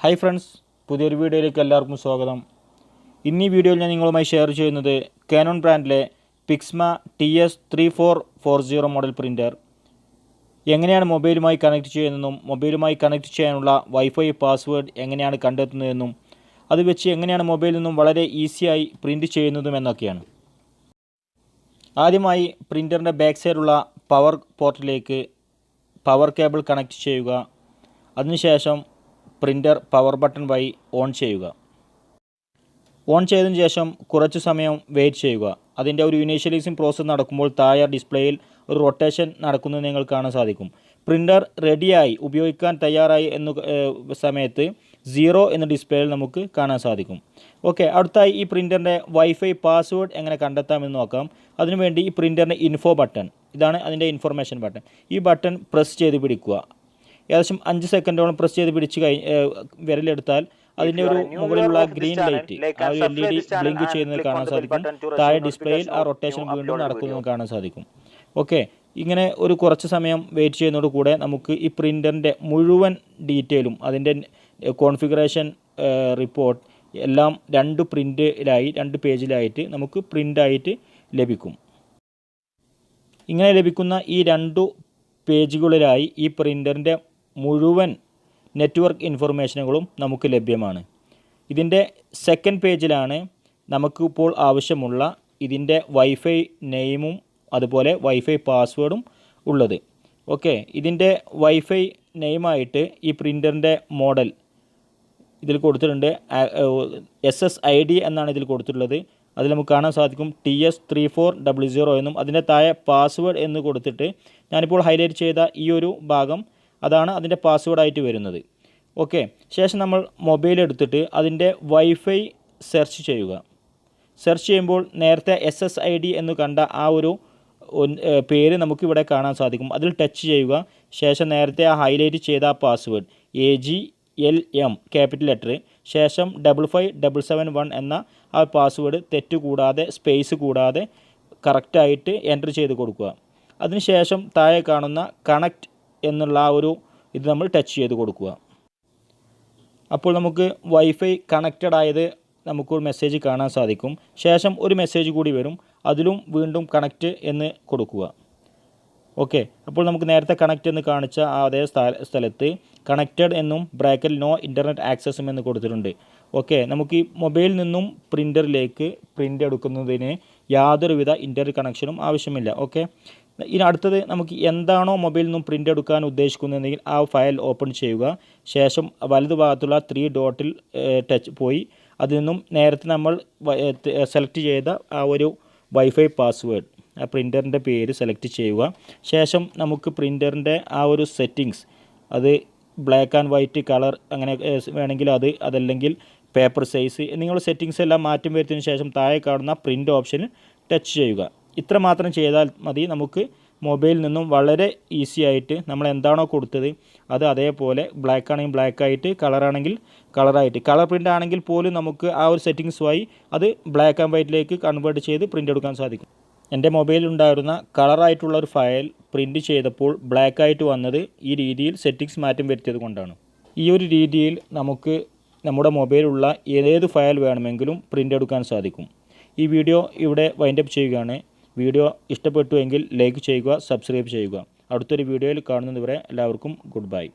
Hi friends, പുതിയൊരു വീഡിയോയിലേക്ക് എല്ലാവർക്കും സ്വാഗതം. ഇന്നീ വീഡിയോയിൽ ഞാൻ നിങ്ങളുമായി ഷെയർ ചെയ്യുന്നത് കാനോൺ ബ്രാൻഡിലെ പിക്സ്മ TS3440 മോഡൽ പ്രിൻ്റർ എങ്ങനെയാണ് മൊബൈലുമായി കണക്ട് ചെയ്യുന്നതെന്നും മൊബൈലുമായി കണക്ട് ചെയ്യാനുള്ള വൈഫൈ പാസ്വേഡ് എങ്ങനെയാണ് കണ്ടെത്തുന്നതെന്നും അത് വെച്ച് എങ്ങനെയാണ് മൊബൈലിൽ നിന്നും വളരെ ഈസിയായി പ്രിൻ്റ് ചെയ്യുന്നതും എന്നൊക്കെയാണ്. ആദ്യമായി പ്രിൻ്ററിൻ്റെ ബാക്ക് സൈഡുള്ള പവർ പോർട്ടിലേക്ക് പവർ കേബിൾ കണക്ട് ചെയ്യുക. അതിനുശേഷം പ്രിൻ്റർ പവർ ബട്ടൺ വഴി ഓൺ ചെയ്യുക. ഓൺ ചെയ്തതിന് ശേഷം കുറച്ച് സമയം വെയിറ്റ് ചെയ്യുക. അതിൻ്റെ ഒരു ഇനീഷ്യലൈസിങ് പ്രോസസ്സ് നടക്കുമ്പോൾ താഴെ ഡിസ്പ്ലേയിൽ ഒരു റൊട്ടേഷൻ നടക്കുന്നത് നിങ്ങൾക്ക് കാണാൻ സാധിക്കും. പ്രിൻ്റർ റെഡിയായി ഉപയോഗിക്കാൻ തയ്യാറായി എന്ന സമയത്ത് 0 എന്ന ഡിസ്പ്ലേയിൽ നമുക്ക് കാണാൻ സാധിക്കും. ഓക്കെ, അടുത്തായി ഈ പ്രിൻ്ററിൻ്റെ വൈഫൈ പാസ്വേഡ് എങ്ങനെ കണ്ടെത്താമെന്ന് നോക്കാം. അതിനുവേണ്ടി ഈ പ്രിൻ്ററിൻ്റെ ഇൻഫോ ബട്ടൺ, ഇതാണ് അതിൻ്റെ ഇൻഫർമേഷൻ ബട്ടൺ. ഈ ബട്ടൺ പ്രസ് ചെയ്ത് പിടിക്കുക. ഏകദേശം 5 സെക്കൻഡോളം പ്രസ് ചെയ്ത് പിടിച്ച് വിരലെടുത്താൽ അതിൻ്റെ ഒരു മുകളിലുള്ള ഗ്രീൻ ലൈറ്റ്, ആ ഒരു LED ബ്ലിങ്ക് ചെയ്യുന്നത് കാണാൻ സാധിക്കും. താഴെ ഡിസ്പ്ലേയിൽ ആ റൊട്ടേഷൻ വീണ്ടും നടക്കുന്നത് കാണാൻ സാധിക്കും. ഓക്കെ, ഇങ്ങനെ ഒരു കുറച്ച് സമയം വെയിറ്റ് ചെയ്യുന്നതോട് കൂടെ നമുക്ക് ഈ പ്രിൻ്ററിൻ്റെ മുഴുവൻ ഡീറ്റെയിലും അതിൻ്റെ കോൺഫിഗറേഷൻ റിപ്പോർട്ട് എല്ലാം 2 പേജിലായിട്ട് നമുക്ക് പ്രിൻ്റായിട്ട് ലഭിക്കും. ഇങ്ങനെ ലഭിക്കുന്ന ഈ 2 പേജുകളിലായി ഈ പ്രിൻ്ററിൻ്റെ മുഴുവൻ നെറ്റ്വർക്ക് ഇൻഫർമേഷനുകളും നമുക്ക് ലഭ്യമാണ്. ഇതിൻ്റെ സെക്കൻഡ് പേജിലാണ് നമുക്ക് ഇപ്പോൾ ആവശ്യമുള്ള ഇതിൻ്റെ വൈഫൈ നെയിമും അതുപോലെ വൈഫൈ പാസ്വേഡും ഉള്ളത്. ഓക്കെ, ഇതിൻ്റെ വൈഫൈ നെയിമായിട്ട് ഈ പ്രിൻ്ററിൻ്റെ മോഡൽ ഇതിൽ കൊടുത്തിട്ടുണ്ട്. SSID എന്നാണ് ഇതിൽ കൊടുത്തിട്ടുള്ളത്. അതിൽ നമുക്ക് കാണാൻ സാധിക്കും TS3400 എന്നും അതിൻ്റെ താഴെ പാസ്വേഡ് എന്ന് കൊടുത്തിട്ട് ഞാനിപ്പോൾ ഹൈലൈറ്റ് ചെയ്ത ഈ ഒരു ഭാഗം അതാണ് അതിൻ്റെ പാസ്വേഡായിട്ട് വരുന്നത്. ഓക്കെ, ശേഷം നമ്മൾ മൊബൈൽ എടുത്തിട്ട് അതിൻ്റെ വൈഫൈ സെർച്ച് ചെയ്യുക. സെർച്ച് ചെയ്യുമ്പോൾ നേരത്തെ SSID എന്ന് കണ്ട ആ ഒരു പേര് നമുക്കിവിടെ കാണാൻ സാധിക്കും. അതിൽ ടച്ച് ചെയ്യുക. ശേഷം നേരത്തെ ആ ഹൈലൈറ്റ് ചെയ്ത ആ പാസ്വേഡ് AGLM ക്യാപിറ്റൽ ലെറ്റർ ശേഷം 55771 എന്ന ആ പാസ്വേഡ് തെറ്റുകൂടാതെ സ്പേസ് കൂടാതെ കറക്റ്റായിട്ട് എൻ്റർ ചെയ്ത് കൊടുക്കുക. അതിനുശേഷം താഴെ കാണുന്ന കണക്റ്റ് എന്നുള്ള ആ ഒരു ഇത് നമ്മൾ ടച്ച് ചെയ്ത് കൊടുക്കുക. അപ്പോൾ നമുക്ക് വൈഫൈ കണക്റ്റഡ് ആയത് നമുക്കൊരു മെസ്സേജ് കാണാൻ സാധിക്കും. ശേഷം ഒരു മെസ്സേജ് കൂടി വരും, അതിലും വീണ്ടും കണക്റ്റ് എന്ന് കൊടുക്കുക. ഓക്കെ, അപ്പോൾ നമുക്ക് നേരത്തെ കണക്റ്റ് എന്ന് കാണിച്ച അതേ സ്ഥലത്ത് കണക്റ്റഡ് എന്നും ബ്രാക്കറ്റിൽ നോ ഇൻ്റർനെറ്റ് ആക്സസും എന്ന് കൊടുത്തിട്ടുണ്ട്. ഓക്കെ, നമുക്ക് ഈ മൊബൈലിൽ നിന്നും പ്രിൻ്ററിലേക്ക് പ്രിൻ്റ് എടുക്കുന്നതിന് യാതൊരുവിധ ഇൻ്റർനെറ്റ് കണക്ഷനും ആവശ്യമില്ല. ഓക്കെ, ഇനി അടുത്തത് നമുക്ക് എന്താണോ മൊബൈലിൽ നിന്നും പ്രിൻ്റ് എടുക്കാൻ ഉദ്ദേശിക്കുന്നതെങ്കിൽ ആ ഫയൽ ഓപ്പൺ ചെയ്യുക. ശേഷം വലതുഭാഗത്തുള്ള 3 ഡോട്ടിൽ ടച്ച് പോയി അതിൽ നിന്നും നേരത്തെ നമ്മൾ സെലക്ട് ചെയ്ത ആ ഒരു വൈഫൈ പാസ്വേഡ്, ആ പ്രിൻ്ററിൻ്റെ പേര് സെലക്ട് ചെയ്യുക. ശേഷം നമുക്ക് പ്രിൻ്ററിൻ്റെ ആ ഒരു സെറ്റിങ്സ്, അത് ബ്ലാക്ക് ആൻഡ് വൈറ്റ് കളർ അങ്ങനെ വേണമെങ്കിൽ അതല്ലെങ്കിൽ പേപ്പർ സൈസ് എന്നിങ്ങനെയുള്ള സെറ്റിങ്സ് എല്ലാം മാറ്റം വരുത്തിയതിന് ശേഷം താഴെ കാണുന്ന പ്രിൻ്റ് ഓപ്ഷനിൽ ടച്ച് ചെയ്യുക. ഇത്ര മാത്രം ചെയ്താൽ മതി. നമുക്ക് മൊബൈലിൽ നിന്നും വളരെ ഈസി ആയിട്ട് നമ്മൾ എന്താണോ കൊടുത്തത് അത് അതേപോലെ ബ്ലാക്ക് ആണെങ്കിൽ ബ്ലാക്ക് ആയിട്ട്, കളറാണെങ്കിൽ കളറായിട്ട്, കളർ പ്രിൻ്റ് ആണെങ്കിൽ പോലും നമുക്ക് ആ ഒരു സെറ്റിങ്സ് വഴി അത് ബ്ലാക്ക് ആൻഡ് വൈറ്റിലേക്ക് കൺവേർട്ട് ചെയ്ത് പ്രിൻ്റ് എടുക്കാൻ സാധിക്കും. എൻ്റെ മൊബൈലിൽ ഉണ്ടായിരുന്ന കളറായിട്ടുള്ള ഒരു ഫയൽ പ്രിൻ്റ് ചെയ്തപ്പോൾ ബ്ലാക്ക് ആയിട്ട് വന്നത് ഈ രീതിയിൽ സെറ്റിങ്സ് മാറ്റം വരുത്തിയത് കൊണ്ടാണ്. ഈ ഒരു രീതിയിൽ നമുക്ക് നമ്മുടെ മൊബൈലിലുള്ള ഏത് ഫയൽ വേണമെങ്കിലും പ്രിൻ്റ് എടുക്കാൻ സാധിക്കും. ഈ വീഡിയോ ഇവിടെ വൈൻഡപ്പ് ചെയ്യുകയാണ്. വീഡിയോ ഇഷ്ടപ്പെട്ടു എങ്കിൽ ലൈക്ക് ചെയ്യുക, സബ്സ്ക്രൈബ് ചെയ്യുക. അടുത്തൊരു വീഡിയോയിൽ കാണുന്നതുവരെ എല്ലാവർക്കും ഗുഡ് ബൈ.